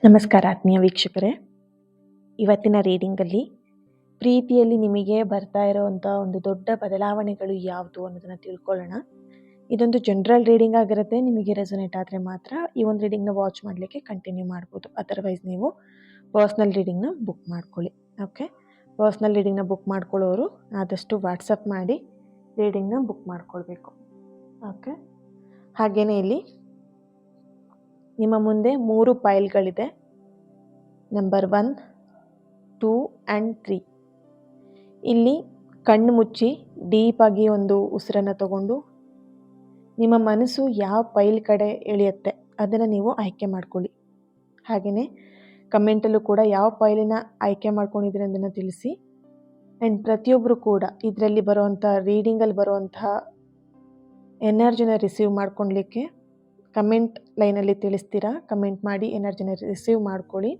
ನಮಸ್ಕಾರ ಆತ್ಮೀಯ ವೀಕ್ಷಕರೇ. ಇವತ್ತಿನ ರೀಡಿಂಗಲ್ಲಿ ಪ್ರೀತಿಯಲ್ಲಿ ನಿಮಗೆ ಬರ್ತಾ ಇರೋವಂಥ ಒಂದು ದೊಡ್ಡ ಬದಲಾವಣೆಗಳು ಯಾವುದು ಅನ್ನೋದನ್ನು ತಿಳ್ಕೊಳ್ಳೋಣ. ಇದೊಂದು ಜನರಲ್ ರೀಡಿಂಗ್ ಆಗಿರುತ್ತೆ. ನಿಮಗೆ ರೆಸೊನೇಟ್ ಆದರೆ ಮಾತ್ರ ಈ ಒಂದು ರೀಡಿಂಗ್ನ ವಾಚ್ ಮಾಡಲಿಕ್ಕೆ ಕಂಟಿನ್ಯೂ ಮಾಡ್ಬೋದು. ಅದರ್ವೈಸ್ ನೀವು ಪರ್ಸ್ನಲ್ ರೀಡಿಂಗ್ನ ಬುಕ್ ಮಾಡ್ಕೊಳ್ಳಿ. ಓಕೆ, ಪರ್ಸ್ನಲ್ ರೀಡಿಂಗ್ನ ಬುಕ್ ಮಾಡ್ಕೊಳ್ಳೋರು ಆದಷ್ಟು ವಾಟ್ಸಪ್ ಮಾಡಿ ರೀಡಿಂಗ್ನ ಬುಕ್ ಮಾಡ್ಕೊಳ್ಬೇಕು. ಓಕೆ, ಹಾಗೆಯೇ ಇಲ್ಲಿ ನಿಮ್ಮ ಮುಂದೆ 3 ಫೈಲ್ಗಳಿದೆ. Number 1, 2 and 3. ಇಲ್ಲಿ ಕಣ್ಣು ಮುಚ್ಚಿ ಡೀಪಾಗಿ ಒಂದು ಉಸಿರನ್ನು ತಗೊಂಡು ನಿಮ್ಮ ಮನಸ್ಸು ಯಾವ ಫೈಲ್ ಕಡೆ ಎಳೆಯುತ್ತೆ ಅದನ್ನು ನೀವು ಆಯ್ಕೆ ಮಾಡ್ಕೊಳ್ಳಿ. ಹಾಗೆಯೇ ಕಮೆಂಟಲ್ಲೂ ಕೂಡ ಯಾವ ಫೈಲಿನ ಆಯ್ಕೆ ಮಾಡ್ಕೊಂಡಿದ್ದೀರಿ ಅದನ್ನು ತಿಳಿಸಿ. ಆ್ಯಂಡ್ ಪ್ರತಿಯೊಬ್ಬರು ಕೂಡ ಇದರಲ್ಲಿ ಬರುವಂಥ ರೀಡಿಂಗಲ್ಲಿ ಬರುವಂಥ ಎನರ್ಜಿನ ರಿಸೀವ್ ಮಾಡ್ಕೊಳ್ಲಿಕ್ಕೆ ಕಮೆಂಟ್ ಲೈನಲ್ಲಿ ತಿಳಿಸ್ತೀರಾ. ಕಮೆಂಟ್ ಮಾಡಿ ಎನರ್ಜಿನ ರಿಸೀವ್ ಮಾಡ್ಕೊಳ್ಳಿ.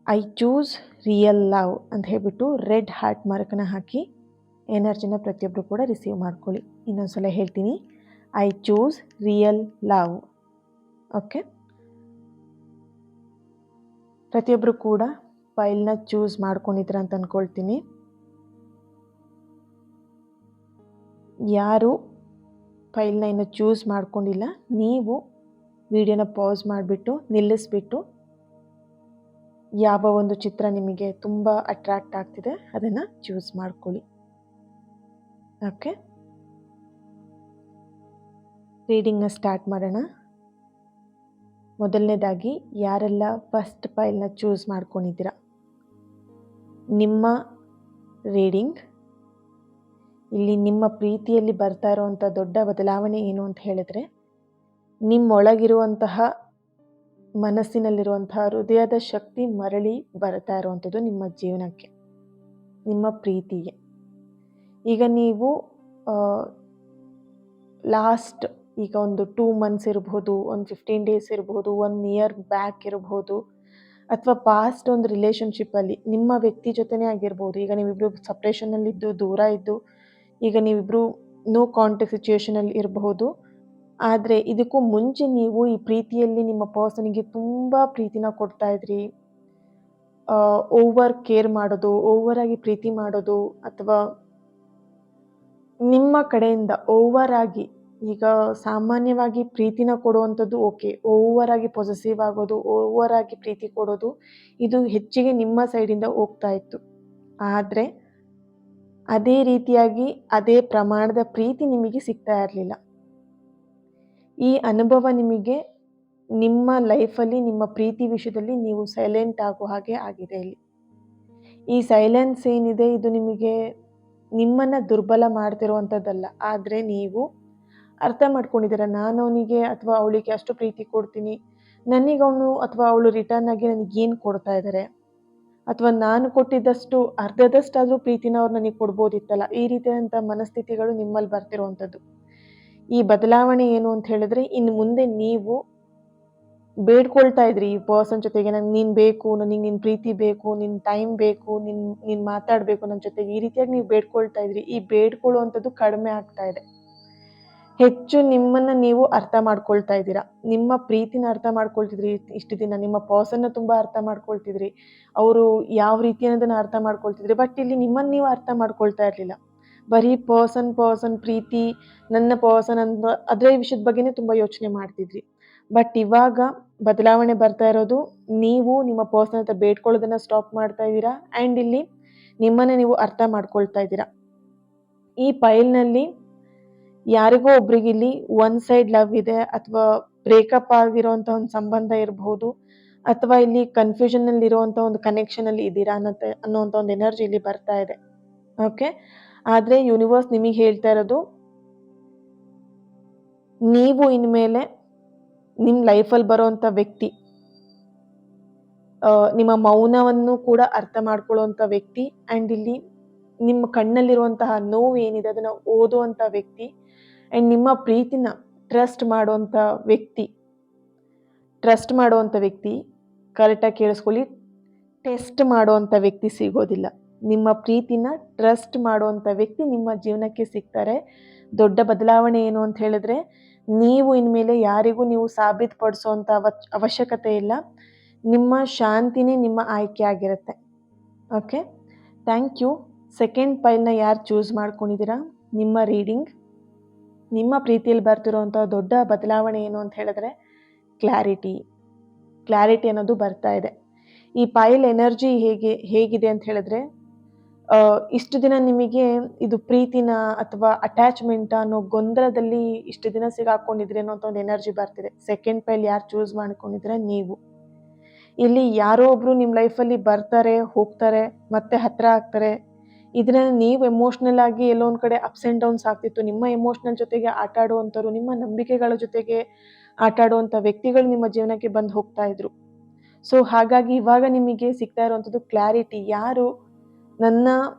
ಐ ಚೂಸ್ ರಿಯಲ್ ಲವ್ ಅಂತ ಹೇಳ್ಬಿಟ್ಟು ರೆಡ್ ಹಾರ್ಟ್ ಮಾರ್ಕನ್ನು ಹಾಕಿ ಎನರ್ಜಿನ ಪ್ರತಿಯೊಬ್ಬರು ಕೂಡ ರಿಸೀವ್ ಮಾಡ್ಕೊಳ್ಳಿ. ಇನ್ನೊಂದ್ಸಲ ಹೇಳ್ತೀನಿ, I choose real love. Okay, ಪ್ರತಿಯೊಬ್ಬರು ಕೂಡ ಫೈಲ್ನ ಚೂಸ್ ಮಾಡ್ಕೊಂಡಿದ್ರ ಅಂತ ಅಂದ್ಕೊಳ್ತೀನಿ. ಯಾರು ಫೈಲ್ನ ಇನ್ನು ಚೂಸ್ ಮಾಡ್ಕೊಂಡಿಲ್ಲ, ನೀವು ವಿಡಿಯೋನ ಪಾಸ್ ಮಾಡಿಬಿಟ್ಟು ನಿಲ್ಲಿಸ್ಬಿಟ್ಟು ಯಾವ ಒಂದು ಚಿತ್ರ ನಿಮಗೆ ತುಂಬ ಅಟ್ರಾಕ್ಟ್ ಆಗ್ತಿದೆ ಅದನ್ನು ಚೂಸ್ ಮಾಡ್ಕೊಳ್ಳಿ. ಓಕೆ, ರೀಡಿಂಗ್ನ ಸ್ಟಾರ್ಟ್ ಮಾಡೋಣ. ಮೊದಲನೇದಾಗಿ ಯಾರೆಲ್ಲ ಫಸ್ಟ್ ಫೈಲ್ನ ಚೂಸ್ ಮಾಡ್ಕೊಂಡಿದ್ದೀರಾ, ನಿಮ್ಮ ರೀಡಿಂಗ್ ಇಲ್ಲಿ ನಿಮ್ಮ ಪ್ರೀತಿಯಲ್ಲಿ ಬರ್ತಾ ಇರೋವಂಥ ದೊಡ್ಡ ಬದಲಾವಣೆ ಏನು ಅಂತ ಹೇಳಿದ್ರೆ, ನಿಮ್ಮೊಳಗಿರುವಂತಹ ಮನಸ್ಸಿನಲ್ಲಿರುವಂತಹ ಹೃದಯದ ಶಕ್ತಿ ಮರಳಿ ಬರ್ತಾ ಇರುವಂಥದ್ದು ನಿಮ್ಮ ಜೀವನಕ್ಕೆ, ನಿಮ್ಮ ಪ್ರೀತಿಗೆ. ಈಗ ನೀವು ಲಾಸ್ಟ್ ಈಗ ಒಂದು 2 months ಇರ್ಬೋದು, ಒಂದು 15 days ಇರ್ಬೋದು, 1 year ಬ್ಯಾಕ್ ಇರ್ಬೋದು, ಅಥವಾ ಪಾಸ್ಟ್ ಒಂದು ರಿಲೇಷನ್ಶಿಪ್ಪಲ್ಲಿ ನಿಮ್ಮ ವ್ಯಕ್ತಿ ಜೊತೆನೇ ಆಗಿರ್ಬೋದು. ಈಗ ನೀವಿಬ್ಬರು ಸಪ್ರೇಷನಲ್ಲಿದ್ದು ದೂರ ಇದ್ದು ಈಗ ನೀವಿಬ್ಬರು ನೋ ಕಾಂಟ್ಯಾಕ್ಟ್ ಸಿಚುವೇಶನಲ್ಲಿ ಇರಬಹುದು. ಆದರೆ ಇದಕ್ಕೂ ಮುಂಚೆ ನೀವು ಈ ಪ್ರೀತಿಯಲ್ಲಿ ನಿಮ್ಮ ಪರ್ಸನಿಗೆ ತುಂಬ ಪ್ರೀತಿನ ಕೊಡ್ತಾ ಇದ್ರಿ. ಓವರ್ ಕೇರ್ ಮಾಡೋದು, ಓವರ್ ಆಗಿ ಪ್ರೀತಿ ಮಾಡೋದು, ಅಥವಾ ನಿಮ್ಮ ಕಡೆಯಿಂದ ಓವರ್ ಆಗಿ, ಈಗ ಸಾಮಾನ್ಯವಾಗಿ ಪ್ರೀತಿನ ಕೊಡುವಂಥದ್ದು ಓಕೆ, ಓವರ್ ಆಗಿ ಪೊಸೆಸಿವ್ ಆಗೋದು, ಓವರ್ ಆಗಿ ಪ್ರೀತಿ ಕೊಡೋದು, ಇದು ಹೆಚ್ಚಿಗೆ ನಿಮ್ಮ ಸೈಡಿಂದ ಹೋಗ್ತಾ ಇತ್ತು. ಆದರೆ ಅದೇ ರೀತಿಯಾಗಿ ಅದೇ ಪ್ರಮಾಣದ ಪ್ರೀತಿ ನಿಮಗೆ ಸಿಗ್ತಾ ಇರಲಿಲ್ಲ. ಈ ಅನುಭವ ನಿಮಗೆ ನಿಮ್ಮ ಲೈಫಲ್ಲಿ ನಿಮ್ಮ ಪ್ರೀತಿ ವಿಷಯದಲ್ಲಿ ನೀವು ಸೈಲೆಂಟ್ ಆಗೋ ಹಾಗೆ ಆಗಿದೆ. ಇಲ್ಲಿ ಈ ಸೈಲೆನ್ಸ್ ಏನಿದೆ ಇದು ನಿಮಗೆ ನಿಮ್ಮನ್ನು ದುರ್ಬಲ ಮಾಡ್ತಿರುವಂಥದ್ದಲ್ಲ. ಆದರೆ ನೀವು ಅರ್ಥ ಮಾಡ್ಕೊಂಡಿದ್ದೀರ, ನಾನು ಅವನಿಗೆ ಅಥವಾ ಅವಳಿಗೆ ಅಷ್ಟು ಪ್ರೀತಿ ಕೊಡ್ತೀನಿ, ನನಗವನು ಅಥವಾ ಅವಳು ರಿಟರ್ನ್ ಆಗಿ ನನಗೇನು ಕೊಡ್ತಾ ಇದ್ದಾರೆ, ಅಥವಾ ನಾನು ಕೊಟ್ಟಿದ್ದಷ್ಟು ಅರ್ಧದಷ್ಟಾದರೂ ಪ್ರೀತಿನ ಅವ್ರು ನನಗೆ ಕೊಡ್ಬೋದಿತ್ತಲ್ಲ, ಈ ರೀತಿಯಾದಂಥ ಮನಸ್ಥಿತಿಗಳು ನಿಮ್ಮಲ್ಲಿ ಬರ್ತಿರುವಂಥದ್ದು. ಈ ಬದಲಾವಣೆ ಏನು ಅಂತ ಹೇಳಿದ್ರೆ, ಇನ್ನು ಮುಂದೆ ನೀವು ಬೇಡ್ಕೊಳ್ತಾ ಇದ್ರಿ ಈ ಪರ್ಸನ್ ಜೊತೆಗೆ, ನಂಗೆ ನೀನು ಬೇಕು, ನನಗೆ ನಿನ್ನ ಪ್ರೀತಿ ಬೇಕು, ನಿನ್ನ ಟೈಮ್ ಬೇಕು, ನೀನು ಮಾತಾಡಬೇಕು ನನ್ನ ಜೊತೆಗೆ, ಈ ರೀತಿಯಾಗಿ ನೀವು ಬೇಡ್ಕೊಳ್ತಾ ಇದ್ರಿ. ಈ ಬೇಡ್ಕೊಳ್ಳುವಂಥದ್ದು ಕಡಿಮೆ ಆಗ್ತಾ ಇದೆ. ಹೆಚ್ಚು ನಿಮ್ಮನ್ನು ನೀವು ಅರ್ಥ ಮಾಡ್ಕೊಳ್ತಾ ಇದ್ದೀರಾ. ನಿಮ್ಮ ಪ್ರೀತಿನ ಅರ್ಥ ಮಾಡ್ಕೊಳ್ತಿದ್ರಿ ಇಷ್ಟು ದಿನ, ನಿಮ್ಮ ಪರ್ಸನ್ನ ತುಂಬ ಅರ್ಥ ಮಾಡ್ಕೊಳ್ತಿದ್ರಿ, ಅವರು ಯಾವ ರೀತಿ ಅನ್ನೋದನ್ನು ಅರ್ಥ ಮಾಡ್ಕೊಳ್ತಿದ್ರಿ. ಬಟ್ ಇಲ್ಲಿ ನಿಮ್ಮನ್ನು ನೀವು ಅರ್ಥ ಮಾಡ್ಕೊಳ್ತಾ ಇರಲಿಲ್ಲ. ಬರೀ ಪರ್ಸನ್ ಪ್ರೀತಿ, ನನ್ನ ಪರ್ಸನ್ ಅಂತ ಅದೇ ವಿಷಯದ ಬಗ್ಗೆನೇ ತುಂಬ ಯೋಚನೆ ಮಾಡ್ತಿದ್ರಿ. ಬಟ್ ಇವಾಗ ಬದಲಾವಣೆ ಬರ್ತಾ ಇರೋದು, ನೀವು ನಿಮ್ಮ ಪರ್ಸನ್ ಹತ್ರ ಬೇಡ್ಕೊಳ್ಳೋದನ್ನು ಸ್ಟಾಪ್ ಮಾಡ್ತಾ ಇದ್ದೀರಾ. ಆ್ಯಂಡ್ ಇಲ್ಲಿ ನಿಮ್ಮನ್ನು ನೀವು ಅರ್ಥ ಮಾಡ್ಕೊಳ್ತಾ ಇದ್ದೀರಾ. ಈ ಫೈಲ್ನಲ್ಲಿ ಯಾರಿಗೋ ಒಬ್ರಿಗೆ ಇಲ್ಲಿ ಒನ್ ಸೈಡ್ ಲವ್ ಇದೆ, ಅಥವಾ ಬ್ರೇಕಪ್ ಆಗಿರೋಂಥ ಒಂದು ಸಂಬಂಧ ಇರಬಹುದು, ಅಥವಾ ಇಲ್ಲಿ ಕನ್ಫ್ಯೂಷನಲ್ಲಿ ಇರುವಂಥ ಒಂದು ಕನೆಕ್ಷನಲ್ಲಿ ಇದ್ದೀರಾ ಅನ್ನೋಂಥ ಒಂದು ಎನರ್ಜಿ ಇಲ್ಲಿ ಬರ್ತಾ ಇದೆ. ಓಕೆ, ಆದರೆ ಯೂನಿವರ್ಸ್ ನಿಮಗೆ ಹೇಳ್ತಾ ಇರೋದು, ನೀವು ಇನ್ಮೇಲೆ ನಿಮ್ಮ ಲೈಫಲ್ಲಿ ಬರೋವಂಥ ವ್ಯಕ್ತಿ, ನಿಮ್ಮ ಮೌನವನ್ನು ಕೂಡ ಅರ್ಥ ಮಾಡ್ಕೊಳ್ಳುವಂಥ ವ್ಯಕ್ತಿ, ಆ್ಯಂಡ್ ಇಲ್ಲಿ ನಿಮ್ಮ ಕಣ್ಣಲ್ಲಿರುವಂತಹ ನೋವು ಏನಿದೆ ಅದನ್ನು ಓದುವಂಥ ವ್ಯಕ್ತಿ, ಆ್ಯಂಡ್ ನಿಮ್ಮ ಪ್ರೀತಿನ ಟ್ರಸ್ಟ್ ಮಾಡುವಂಥ ವ್ಯಕ್ತಿ ಕರೆಕ್ಟಾಗಿ ಕೇಳಿಸ್ಕೊಳ್ಳಿ, ಟೆಸ್ಟ್ ಮಾಡುವಂಥ ವ್ಯಕ್ತಿ ಸಿಗೋದಿಲ್ಲ. ನಿಮ್ಮ ಪ್ರೀತಿನ ಟ್ರಸ್ಟ್ ಮಾಡುವಂಥ ವ್ಯಕ್ತಿ ನಿಮ್ಮ ಜೀವನಕ್ಕೆ ಸಿಗ್ತಾರೆ. ದೊಡ್ಡ ಬದಲಾವಣೆ ಏನು ಅಂತ ಹೇಳಿದ್ರೆ, ನೀವು ಇನ್ಮೇಲೆ ಯಾರಿಗೂ ನೀವು ಸಾಬೀತುಪಡಿಸುವಂಥ ಅವಶ್ಯಕತೆ ಇಲ್ಲ. ನಿಮ್ಮ ಶಾಂತಿನೇ ನಿಮ್ಮ ಆಯ್ಕೆ ಆಗಿರುತ್ತೆ. Okay, thank you. ಸೆಕೆಂಡ್ ಪೈಲ್ನ ಯಾರು ಚೂಸ್ ಮಾಡ್ಕೊಂಡಿದ್ದೀರಾ? ನಿಮ್ಮ ರೀಡಿಂಗ್, ನಿಮ್ಮ ಪ್ರೀತಿಯಲ್ಲಿ ಬರ್ತಿರೋಂಥ ದೊಡ್ಡ ಬದಲಾವಣೆ ಏನು ಅಂತ ಹೇಳಿದ್ರೆ ಕ್ಲಾರಿಟಿ ಅನ್ನೋದು ಬರ್ತಾ ಇದೆ. ಈ ಪೈಲ್ ಎನರ್ಜಿ ಹೇಗಿದೆ ಅಂತ ಹೇಳಿದ್ರೆ, ಇಷ್ಟು ದಿನ ನಿಮಗೆ ಇದು ಪ್ರೀತಿನ ಅಥವಾ ಅಟ್ಯಾಚ್ಮೆಂಟ್ ಅನ್ನೋ ಗೊಂದಲದಲ್ಲಿ ಇಷ್ಟು ದಿನ ಸಿಗಾಕೊಂಡಿದ್ರಿ ಅನ್ನೋಂಥ ಒಂದು ಎನರ್ಜಿ ಬರ್ತಿದೆ. ಸೆಕೆಂಡ್ ಪೈಲ್ ಯಾರು ಚೂಸ್ ಮಾಡ್ಕೊಂಡಿದ್ರೆ ನೀವು. ಇಲ್ಲಿ ಯಾರೋ ಒಬ್ರು ನಿಮ್ಮ ಲೈಫಲ್ಲಿ ಬರ್ತಾರೆ, ಹೋಗ್ತಾರೆ, ಮತ್ತೆ ಹತ್ರ ಆಗ್ತಾರೆ. ಇದನ್ನ ನೀವು ಎಮೋಷ್ನಲ್ ಆಗಿ ಎಲ್ಲೋ ಒಂದು ಕಡೆ ಅಪ್ಸ್ ಆ್ಯಂಡ್ ಡೌನ್ಸ್ ಆಗ್ತಿತ್ತು. ನಿಮ್ಮ ಎಮೋಷ್ನಲ್ ಜೊತೆಗೆ ಆಟ ಆಡುವಂಥವ್ರು, ನಿಮ್ಮ ನಂಬಿಕೆಗಳ ಜೊತೆಗೆ ಆಟ ಆಡುವಂಥ ವ್ಯಕ್ತಿಗಳು ನಿಮ್ಮ ಜೀವನಕ್ಕೆ ಬಂದು ಹೋಗ್ತಾ ಇದ್ರು. ಸೊ ಹಾಗಾಗಿ ಇವಾಗ ನಿಮಗೆ ಸಿಗ್ತಾ ಇರುವಂಥದ್ದು ಕ್ಲಾರಿಟಿ. ಯಾರು ನನ್ನ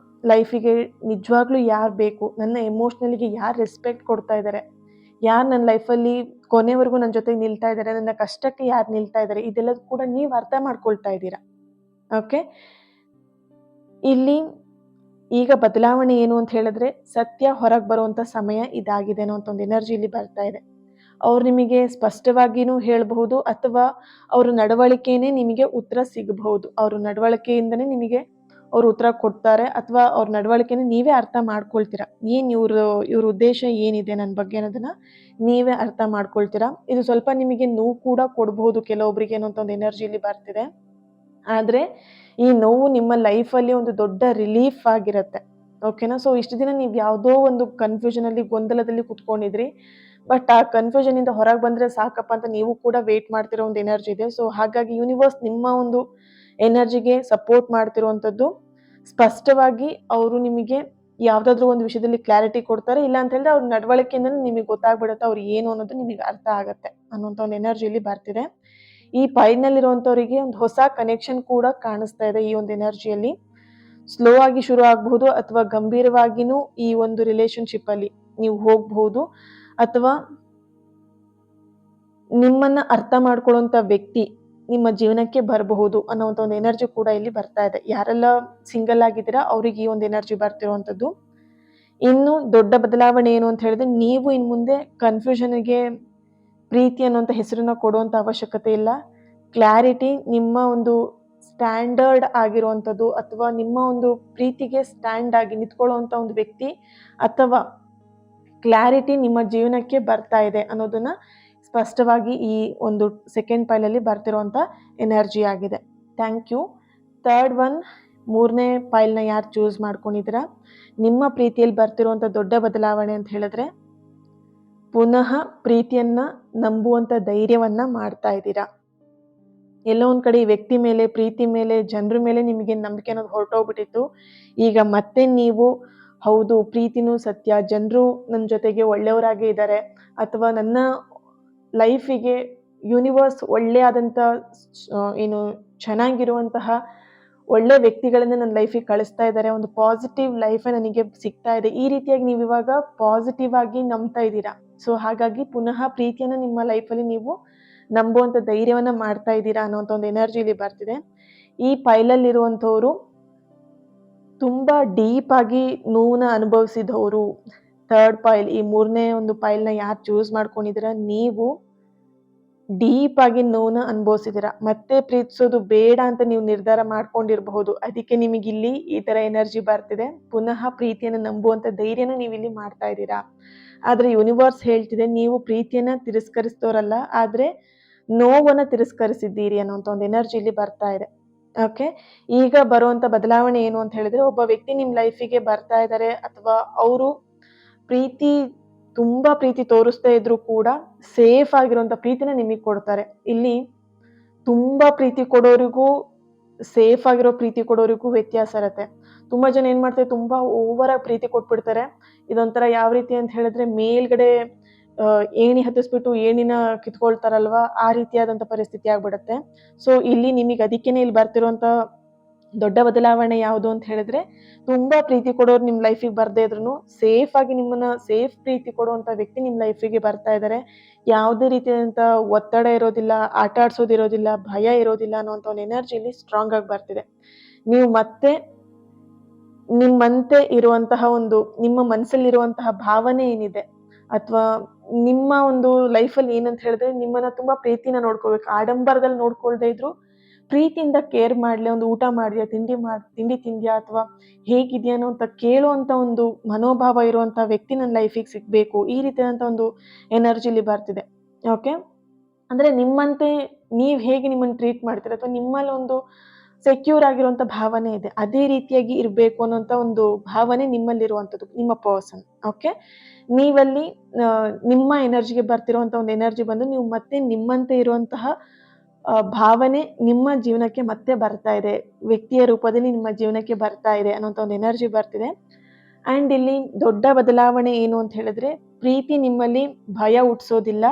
ಲೈಫಿಗೆ ನಿಜವಾಗ್ಲೂ ಯಾರು ಬೇಕು, ನನ್ನ ಎಮೋಷ್ನಲಿಗೆ ಯಾರು ರೆಸ್ಪೆಕ್ಟ್ ಕೊಡ್ತಾ ಇದ್ದಾರೆ, ಯಾರು ನನ್ನ ಲೈಫಲ್ಲಿ ಕೊನೆವರೆಗೂ ನನ್ನ ಜೊತೆಗೆ ನಿಲ್ತಾ ಇದ್ದಾರೆ, ನನ್ನ ಕಷ್ಟಕ್ಕೆ ಯಾರು ನಿಲ್ತಾ ಇದ್ದಾರೆ, ಇದೆಲ್ಲದೂ ಕೂಡ ನೀವು ಅರ್ಥ ಮಾಡ್ಕೊಳ್ತಾ ಇದ್ದೀರಾ. ಓಕೆ, ಇಲ್ಲಿ ಈಗ ಬದಲಾವಣೆ ಏನು ಅಂತ ಹೇಳಿದ್ರೆ, ಸತ್ಯ ಹೊರಗೆ ಬರುವಂಥ ಸಮಯ ಇದಾಗಿದೆ ಅನ್ನೋ ಒಂದು ಎನರ್ಜಿ ಇಲ್ಲಿ ಬರ್ತಾ ಇದೆ. ಅವ್ರು ನಿಮಗೆ ಸ್ಪಷ್ಟವಾಗಿಯೂ ಹೇಳಬಹುದು, ಅಥವಾ ಅವ್ರ ನಡವಳಿಕೆನೇ ನಿಮಗೆ ಉತ್ತರ ಸಿಗಬಹುದು. ಅವ್ರ ನಡವಳಿಕೆಯಿಂದನೇ ನಿಮಗೆ ಅವ್ರು ಉತ್ತರ ಕೊಡ್ತಾರೆ, ಅಥವಾ ಅವ್ರ ನಡವಳಿಕೆನ ನೀವೇ ಅರ್ಥ ಮಾಡ್ಕೊಳ್ತೀರಾ. ಏನು ಇವ್ರ ಉದ್ದೇಶ ಏನಿದೆ ನನ್ನ ಬಗ್ಗೆ ಅನ್ನೋದನ್ನ ನೀವೇ ಅರ್ಥ ಮಾಡ್ಕೊಳ್ತೀರಾ. ಇದು ಸ್ವಲ್ಪ ನಿಮಗೆ ನೋವು ಕೂಡ ಕೊಡಬಹುದು ಕೆಲವೊಬ್ಬರಿಗೆ ಅನ್ನೋಂಥ ಒಂದು ಎನರ್ಜಿ ಇಲ್ಲಿ ಬರ್ತಿದೆ. ಆದರೆ ಈ ನೋವು ನಿಮ್ಮ ಲೈಫಲ್ಲಿ ಒಂದು ದೊಡ್ಡ ರಿಲೀಫ್ ಆಗಿರುತ್ತೆ. ಓಕೆನಾ? ಸೊ ಇಷ್ಟು ದಿನ ನೀವು ಯಾವುದೋ ಒಂದು ಕನ್ಫ್ಯೂಷನಲ್ಲಿ, ಗೊಂದಲದಲ್ಲಿ ಕುತ್ಕೊಂಡಿದ್ರಿ. ಬಟ್ ಆ ಕನ್ಫ್ಯೂಷನಿಂದ ಹೊರಗೆ ಬಂದರೆ ಸಾಕಪ್ಪ ಅಂತ ನೀವು ಕೂಡ ವೇಟ್ ಮಾಡ್ತಿರೋ ಒಂದು ಎನರ್ಜಿ ಇದೆ. ಸೊ ಹಾಗಾಗಿ ಯೂನಿವರ್ಸ್ ನಿಮ್ಮ ಒಂದು ಎನರ್ಜಿಗೆ ಸಪೋರ್ಟ್ ಮಾಡ್ತಿರುವಂಥದ್ದು. ಸ್ಪಷ್ಟವಾಗಿ ಅವರು ನಿಮಗೆ ಯಾವುದಾದ್ರೂ ಒಂದು ವಿಷಯದಲ್ಲಿ ಕ್ಲಾರಿಟಿ ಕೊಡ್ತಾರೆ. ಇಲ್ಲ ಅಂತ ಹೇಳಿದ್ರೆ ಅವ್ರ ನಡವಳಿಕೆಯಿಂದಲೂ ನಿಮಗೆ ಗೊತ್ತಾಗ್ಬಿಡುತ್ತೆ ಅವ್ರು ಏನು ಅನ್ನೋದು ನಿಮಗೆ ಅರ್ಥ ಆಗುತ್ತೆ ಅನ್ನೋಂಥ ಒಂದು ಎನರ್ಜಿಯಲ್ಲಿ ಬರ್ತಿದೆ. ಈ ಪೈಲ್ನಲ್ಲಿರುವಂಥವರಿಗೆ ಒಂದು ಹೊಸ ಕನೆಕ್ಷನ್ ಕೂಡ ಕಾಣಿಸ್ತಾ ಇದೆ. ಈ ಒಂದು ಎನರ್ಜಿಯಲ್ಲಿ ಸ್ಲೋ ಆಗಿ ಶುರು ಆಗಬಹುದು, ಅಥವಾ ಗಂಭೀರವಾಗಿನೂ ಈ ಒಂದು ರಿಲೇಶನ್ಶಿಪ್ ಅಲ್ಲಿ ನೀವು ಹೋಗಬಹುದು, ಅಥವಾ ನಿಮ್ಮನ್ನ ಅರ್ಥ ಮಾಡ್ಕೊಳ್ಳುವಂಥ ವ್ಯಕ್ತಿ ನಿಮ್ಮ ಜೀವನಕ್ಕೆ ಬರಬಹುದು ಅನ್ನೋಂಥ ಒಂದು ಎನರ್ಜಿ ಕೂಡ ಇಲ್ಲಿ ಬರ್ತಾ ಇದೆ. ಯಾರೆಲ್ಲ ಸಿಂಗಲ್ ಆಗಿದ್ದೀರಾ ಅವ್ರಿಗೆ ಈ ಒಂದು ಎನರ್ಜಿ ಬರ್ತಿರುವಂಥದ್ದು. ಇನ್ನು ದೊಡ್ಡ ಬದಲಾವಣೆ ಏನು ಅಂತ ಹೇಳಿದ್ರೆ, ನೀವು ಇನ್ನು ಮುಂದೆ ಕನ್ಫ್ಯೂಷನ್ಗೆ ಪ್ರೀತಿ ಅನ್ನುವಂಥ ಹೆಸರನ್ನ ಕೊಡುವಂಥ ಅವಶ್ಯಕತೆ ಇಲ್ಲ. ಕ್ಲಾರಿಟಿ ನಿಮ್ಮ ಒಂದು ಸ್ಟ್ಯಾಂಡರ್ಡ್ ಆಗಿರುವಂಥದ್ದು, ಅಥವಾ ನಿಮ್ಮ ಒಂದು ಪ್ರೀತಿಗೆ ಸ್ಟ್ಯಾಂಡ್ ಆಗಿ ನಿಂತ್ಕೊಳ್ಳುವಂಥ ಒಂದು ವ್ಯಕ್ತಿ ಅಥವಾ ಕ್ಲಾರಿಟಿ ನಿಮ್ಮ ಜೀವನಕ್ಕೆ ಬರ್ತಾ ಇದೆ ಅನ್ನೋದನ್ನ ಸ್ಪಷ್ಟವಾಗಿ ಈ ಒಂದು ಸೆಕೆಂಡ್ ಪೈಲಲ್ಲಿ ಬರ್ತಿರುವಂಥ ಎನರ್ಜಿ ಆಗಿದೆ. Thank you. ಥರ್ಡ್ ಒನ್, ಮೂರನೇ ಪೈಲ್ನ ಯಾರು ಚೂಸ್ ಮಾಡ್ಕೊಂಡಿದ್ದೀರಾ? ನಿಮ್ಮ ಪ್ರೀತಿಯಲ್ಲಿ ಬರ್ತಿರುವಂಥ ದೊಡ್ಡ ಬದಲಾವಣೆ ಅಂತ ಹೇಳಿದ್ರೆ, ಪುನಃ ಪ್ರೀತಿಯನ್ನ ನಂಬುವಂಥ ಧೈರ್ಯವನ್ನ ಮಾಡ್ತಾ ಇದ್ದೀರಾ. ಎಲ್ಲೋ ಒಂದ್ ಕಡೆ ಈ ವ್ಯಕ್ತಿ ಮೇಲೆ, ಪ್ರೀತಿ ಮೇಲೆ, ಜನರ ಮೇಲೆ ನಿಮಗೆ ನಂಬಿಕೆ ಅನ್ನೋದು ಹೊರಟೋಗ್ಬಿಟ್ಟಿತ್ತು. ಈಗ ಮತ್ತೆ ನೀವು ಹೌದು ಪ್ರೀತಿನೂ ಸತ್ಯ, ಜನರು ನನ್ನ ಜೊತೆಗೆ ಒಳ್ಳೆಯವರಾಗೇ ಇದ್ದಾರೆ, ಅಥವಾ ನನ್ನ ಲೈಫಿಗೆ ಯೂನಿವರ್ಸ್ ಒಳ್ಳೆಯಾದಂಥ ಏನು ಚೆನ್ನಾಗಿರುವಂತಹ ಒಳ್ಳೆ ವ್ಯಕ್ತಿಗಳನ್ನ ನನ್ನ ಲೈಫಿಗೆ ಕಳಿಸ್ತಾ ಇದ್ದಾರೆ, ಒಂದು ಪಾಸಿಟಿವ್ ಲೈಫೇ ನನಗೆ ಸಿಗ್ತಾ ಇದೆ. ಈ ರೀತಿಯಾಗಿ ನೀವು ಇವಾಗ ಪಾಸಿಟಿವ್ ಆಗಿ ನಂಬ್ತಾ ಇದ್ದೀರಾ. ಸೊ ಹಾಗಾಗಿ ಪುನಃ ಪ್ರೀತಿಯನ್ನ ನಿಮ್ಮ ಲೈಫಲ್ಲಿ ನೀವು ನಂಬುವಂಥ ಧೈರ್ಯವನ್ನ ಮಾಡ್ತಾ ಇದ್ದೀರಾ ಅನ್ನೋಂಥ ಒಂದು ಎನರ್ಜಿ ಇಲ್ಲಿ ಬರ್ತಿದೆ. ಈ ಪೈಲಲ್ಲಿರುವಂಥವ್ರು ತುಂಬಾ ಡೀಪ್ ಆಗಿ ನೋವನ್ನ ಅನುಭವಿಸಿದವರು. ಥರ್ಡ್ ಪೈಲ್, ಈ ಮೂರನೇ ಒಂದು ಪೈಲ್ನ ಯಾರು ಚೂಸ್ ಮಾಡ್ಕೊಂಡಿದ್ದೀರಾ, ನೀವು ಡೀಪ್ ಆಗಿ ನೋವನ್ನ ಅನುಭವಿಸಿದ್ದೀರಾ. ಮತ್ತೆ ಪ್ರೀತಿಸೋದು ಬೇಡ ಅಂತ ನೀವು ನಿರ್ಧಾರ ಮಾಡ್ಕೊಂಡಿರಬಹುದು. ಅದಕ್ಕೆ ನಿಮಗಿಲ್ಲಿ ಈ ತರ ಎನರ್ಜಿ ಬರ್ತಿದೆ. ಪುನಃ ಪ್ರೀತಿಯನ್ನು ನಂಬುವಂತ ಧೈರ್ಯನ ನೀವು ಇಲ್ಲಿ ಮಾಡ್ತಾ ಇದ್ದೀರಾ. ಆದ್ರೆ ಯೂನಿವರ್ಸ್ ಹೇಳ್ತಿದೆ, ನೀವು ಪ್ರೀತಿಯನ್ನ ತಿರಸ್ಕರಿಸ್ತೋರಲ್ಲ, ಆದ್ರೆ ನೋವನ್ನ ತಿರಸ್ಕರಿಸಿದ್ದೀರಿ ಅನ್ನೋಂಥ ಒಂದು ಎನರ್ಜಿ ಇಲ್ಲಿ ಬರ್ತಾ ಇದೆ. ಓಕೆ, ಈಗ ಬರುವಂತ ಬದಲಾವಣೆ ಏನು ಅಂತ ಹೇಳಿದ್ರೆ, ಒಬ್ಬ ವ್ಯಕ್ತಿ ನಿಮ್ ಲೈಫಿಗೆ ಬರ್ತಾ ಇದ್ದಾರೆ, ಅಥವಾ ಅವರು ತುಂಬಾ ಪ್ರೀತಿ ತೋರಿಸ್ತಾ ಇದ್ರು ಕೂಡ ಸೇಫ್ ಆಗಿರುವಂತ ಪ್ರೀತಿನ ನಿಮಗೆ ಕೊಡ್ತಾರೆ. ಇಲ್ಲಿ ತುಂಬಾ ಪ್ರೀತಿ ಕೊಡೋರಿಗೂ ಸೇಫ್ ಆಗಿರೋ ಪ್ರೀತಿ ಕೊಡೋರಿಗೂ ವ್ಯತ್ಯಾಸ ಇರುತ್ತೆ. ತುಂಬಾ ಜನ ಏನ್ ಮಾಡ್ತಾರೆ, ತುಂಬಾ ಓವರ್ ಆಗಿ ಪ್ರೀತಿ ಕೊಟ್ಬಿಡ್ತಾರೆ. ಇದೊಂಥರ ಯಾವ ರೀತಿ ಅಂತ ಹೇಳಿದ್ರೆ, ಮೇಲ್ಗಡೆ ಏಣಿ ಹತ್ತಿಸ್ಬಿಟ್ಟು ಏಣಿನ ಕಿತ್ಕೊಳ್ತಾರಲ್ವಾ, ಆ ರೀತಿಯಾದಂತ ಪರಿಸ್ಥಿತಿ ಆಗ್ಬಿಡತ್ತೆ. ಸೊ ಇಲ್ಲಿ ನಿಮಗೆ ಅದಕ್ಕೇನೆ ಇಲ್ಲಿ ಬರ್ತಿರುವಂತ ದೊಡ್ಡ ಬದಲಾವಣೆ ಯಾವುದು ಅಂತ ಹೇಳಿದ್ರೆ, ತುಂಬಾ ಪ್ರೀತಿ ಕೊಡೋರು ನಿಮ್ ಲೈಫಿಗೆ ಬರ್ದೇ ಇದ್ರು ಸೇಫ್ ಆಗಿ ನಿಮ್ಮನ್ನ ಸೇಫ್ ಪ್ರೀತಿ ಕೊಡುವಂತ ವ್ಯಕ್ತಿ ನಿಮ್ ಲೈಫಿಗೆ ಬರ್ತಾ ಇದ್ದಾರೆ. ಯಾವುದೇ ರೀತಿಯಾದಂತ ಒತ್ತಡ ಇರೋದಿಲ್ಲ, ಆಟ ಆಡ್ಸೋದಿರೋದಿಲ್ಲ, ಭಯ ಇರೋದಿಲ್ಲ ಅನ್ನೋಂಥ ಒಂದು ಎನರ್ಜಿಲಿ ಸ್ಟ್ರಾಂಗ್ ಆಗಿ ಬರ್ತಿದೆ. ನೀವು ಮತ್ತೆ ನಿಮ್ಮಂತೆ ಇರುವಂತಹ ಒಂದು ನಿಮ್ಮ ಮನಸ್ಸಲ್ಲಿರುವಂತಹ ಭಾವನೆ ಏನಿದೆ, ಅಥವಾ ನಿಮ್ಮ ಒಂದು ಲೈಫಲ್ಲಿ ಏನಂತ ಹೇಳಿದ್ರೆ ನಿಮ್ಮನ್ನ ತುಂಬ ಪ್ರೀತಿನ ನೋಡ್ಕೋಬೇಕು. ಆಡಂಬರದಲ್ಲಿ ನೋಡ್ಕೊಳ್ದೇ ಇದ್ರು ಪ್ರೀತಿಯಿಂದ ಕೇರ್ ಮಾಡಲಿ. ಒಂದು ಊಟ ಮಾಡಿದ್ಯಾ, ತಿಂಡಿ ತಿಂದ್ಯಾ ಅಥವಾ ಹೇಗಿದ್ಯಾ ಅನ್ನೋ ಅಂತ ಕೇಳುವಂಥ ಒಂದು ಮನೋಭಾವ ಇರುವಂಥ ವ್ಯಕ್ತಿ ನನ್ನ ಲೈಫಿಗೆ ಸಿಗಬೇಕು. ಈ ರೀತಿಯಾದಂಥ ಒಂದು ಎನರ್ಜಿಲಿ ಬರ್ತಿದೆ. ಓಕೆ, ಅಂದರೆ ನಿಮ್ಮಂತೆ ನೀವು ಹೇಗೆ ನಿಮ್ಮನ್ನು ಟ್ರೀಟ್ ಮಾಡ್ತೀರ ಅಥವಾ ನಿಮ್ಮಲ್ಲಿ ಒಂದು ಸೆಕ್ಯೂರ್ ಆಗಿರುವಂಥ ಭಾವನೆ ಇದೆ, ಅದೇ ರೀತಿಯಾಗಿ ಇರಬೇಕು ಅನ್ನೋಂಥ ಒಂದು ಭಾವನೆ ನಿಮ್ಮಲ್ಲಿರುವಂಥದ್ದು, ನಿಮ್ಮ ಪರ್ಸನ್. ಓಕೆ, ನೀವಲ್ಲಿ ನಿಮ್ಮ ಎನರ್ಜಿಗೆ ಬರ್ತಿರುವಂಥ ಒಂದು ಎನರ್ಜಿ ಬಂದು ನೀವು ಮತ್ತೆ ನಿಮ್ಮಂತೆ ಇರುವಂತಹ ಭಾವನೆ ನಿಮ್ಮ ಜೀವನಕ್ಕೆ ಮತ್ತೆ ಬರ್ತಾ ಇದೆ, ವ್ಯಕ್ತಿಯ ರೂಪದಲ್ಲಿ ನಿಮ್ಮ ಜೀವನಕ್ಕೆ ಬರ್ತಾ ಇದೆ ಅನ್ನೋಂಥ ಒಂದು ಎನರ್ಜಿ ಬರ್ತಿದೆ. ಆ್ಯಂಡ್ ಇಲ್ಲಿ ದೊಡ್ಡ ಬದಲಾವಣೆ ಏನು ಅಂತ ಹೇಳಿದ್ರೆ, ಪ್ರೀತಿ ನಿಮ್ಮಲ್ಲಿ ಭಯ ಹುಟ್ಟಿಸೋದಿಲ್ಲ,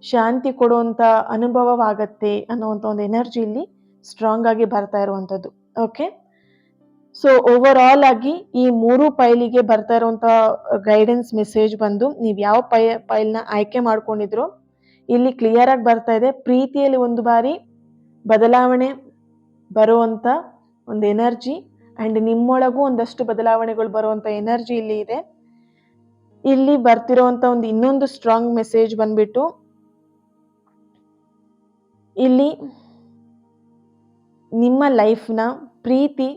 ಶಾಂತಿ ಕೊಡುವಂಥ ಅನುಭವವಾಗತ್ತೆ ಅನ್ನೋವಂಥ ಒಂದು ಎನರ್ಜಿ ಇಲ್ಲಿ ಸ್ಟ್ರಾಂಗ್ ಆಗಿ ಬರ್ತಾ ಇರುವಂಥದ್ದು. ಓಕೆ, ಸೊ ಓವರ್ ಆಲ್ ಆಗಿ ಈ 3 ಪೈಲಿಗೆ ಬರ್ತಾ ಇರುವಂಥ ಗೈಡೆನ್ಸ್ ಮೆಸೇಜ್ ಬಂದು ನೀವು ಯಾವ ಪೈಲ್ನ ಆಯ್ಕೆ ಮಾಡ್ಕೊಂಡಿದ್ರು ಇಲ್ಲಿ ಕ್ಲಿಯರ್ ಆಗಿ ಬರ್ತಾ ಇದೆ. ಪ್ರೀತಿಯಲ್ಲಿ ಒಂದು ಬಾರಿ ಬದಲಾವಣೆ ಬರುವಂಥ ಒಂದು ಎನರ್ಜಿ ಆ್ಯಂಡ್ ನಿಮ್ಮೊಳಗೂ ಒಂದಷ್ಟು ಬದಲಾವಣೆಗಳು ಬರುವಂಥ ಎನರ್ಜಿ ಇಲ್ಲಿ ಇದೆ. ಇಲ್ಲಿ ಬರ್ತಿರೋವಂಥ ಒಂದು ಇನ್ನೊಂದು ಸ್ಟ್ರಾಂಗ್ ಮೆಸೇಜ್ ಬಂದ್ಬಿಟ್ಟು, ಇಲ್ಲಿ ನಿಮ್ಮ ಲೈಫ್ನ ಪ್ರೀತಿ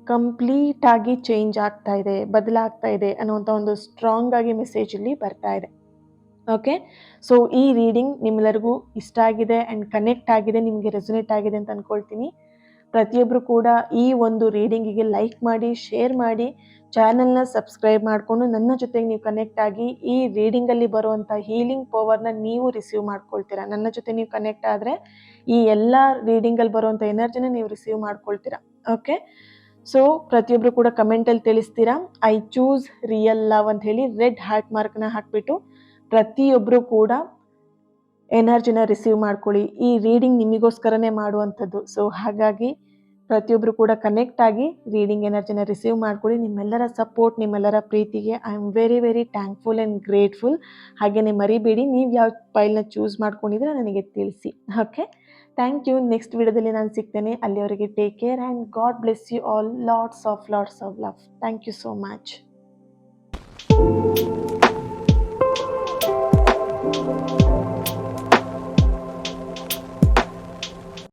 ಕಂಪ್ಲೀಟ್ ಆಗಿ ಚೇಂಜ್ ಆಗ್ತಾ ಇದೆ, ಬದಲಾಗ್ತಾ ಇದೆ ಅನ್ನುವಂಥ ಒಂದು ಸ್ಟ್ರಾಂಗ್ ಆಗಿ ಮೆಸೇಜ್ ಇಲ್ಲಿ ಬರ್ತಾ ಇದೆ. ಓಕೆ, ಸೊ ಈ ರೀಡಿಂಗ್ ನಿಮ್ಮೆಲ್ಲರಿಗೂ ಇಷ್ಟ ಆಗಿದೆ ಆ್ಯಂಡ್ ಕನೆಕ್ಟ್ ಆಗಿದೆ, ನಿಮಗೆ ರೆಸೊನೇಟ್ ಆಗಿದೆ ಅಂತ ಅಂದ್ಕೊಳ್ತೀನಿ. ಪ್ರತಿಯೊಬ್ಬರು ಕೂಡ ಈ ಒಂದು ರೀಡಿಂಗಿಗೆ ಲೈಕ್ ಮಾಡಿ, ಶೇರ್ ಮಾಡಿ, ಚಾನಲ್ನ ಸಬ್ಸ್ಕ್ರೈಬ್ ಮಾಡಿಕೊಂಡು ನನ್ನ ಜೊತೆಗೆ ನೀವು ಕನೆಕ್ಟ್ ಆಗಿ ಈ ರೀಡಿಂಗಲ್ಲಿ ಬರುವಂಥ ಹೀಲಿಂಗ್ ಪವರ್ನ ನೀವು ರಿಸೀವ್ ಮಾಡ್ಕೊಳ್ತೀರಾ. ನನ್ನ ಜೊತೆ ನೀವು ಕನೆಕ್ಟ್ ಆದರೆ ಈ ಎಲ್ಲ ರೀಡಿಂಗಲ್ಲಿ ಬರುವಂಥ ಎನರ್ಜಿನ ನೀವು ರಿಸೀವ್ ಮಾಡ್ಕೊಳ್ತೀರಾ. ಓಕೆ, ಸೊ ಪ್ರತಿಯೊಬ್ಬರು ಕೂಡ ಕಮೆಂಟಲ್ಲಿ ತಿಳಿಸ್ತೀರಾ ಐ ಚೂಸ್ ರಿಯಲ್ ಲವ್ ಅಂತ ಹೇಳಿ ರೆಡ್ ಹಾರ್ಟ್ ಮಾರ್ಕ್ನ ಹಾಕಿಬಿಟ್ಟು ಪ್ರತಿಯೊಬ್ಬರು ಕೂಡ ಎನರ್ಜಿನ ರಿಸೀವ್ ಮಾಡ್ಕೊಳ್ಳಿ. ಈ ರೀಡಿಂಗ್ ನಿಮಗೋಸ್ಕರನೇ ಮಾಡುವಂಥದ್ದು. ಸೊ ಹಾಗಾಗಿ ಪ್ರತಿಯೊಬ್ಬರು ಕೂಡ ಕನೆಕ್ಟ್ ಆಗಿ ರೀಡಿಂಗ್ ಎನರ್ಜಿನ ರಿಸೀವ್ ಮಾಡ್ಕೊಳ್ಳಿ. ನಿಮ್ಮೆಲ್ಲರ ಸಪೋರ್ಟ್, ನಿಮ್ಮೆಲ್ಲರ ಪ್ರೀತಿಗೆ I am very very thankful and grateful. ಹಾಗೆಯೇ ಮರಿಬೇಡಿ, ನೀವು ಯಾವ ಫೈಲ್ನ ಚೂಸ್ ಮಾಡ್ಕೊಂಡಿದ್ರೆ ನನಗೆ ತಿಳಿಸಿ. Okay, thank you. ನೆಕ್ಸ್ಟ್ ವಿಡಿಯೋದಲ್ಲಿ ನಾನು ಸಿಗ್ತೇನೆ. ಅಲ್ಲಿವರೆಗೆ take care and God bless you all. Lots of love. Thank you so much.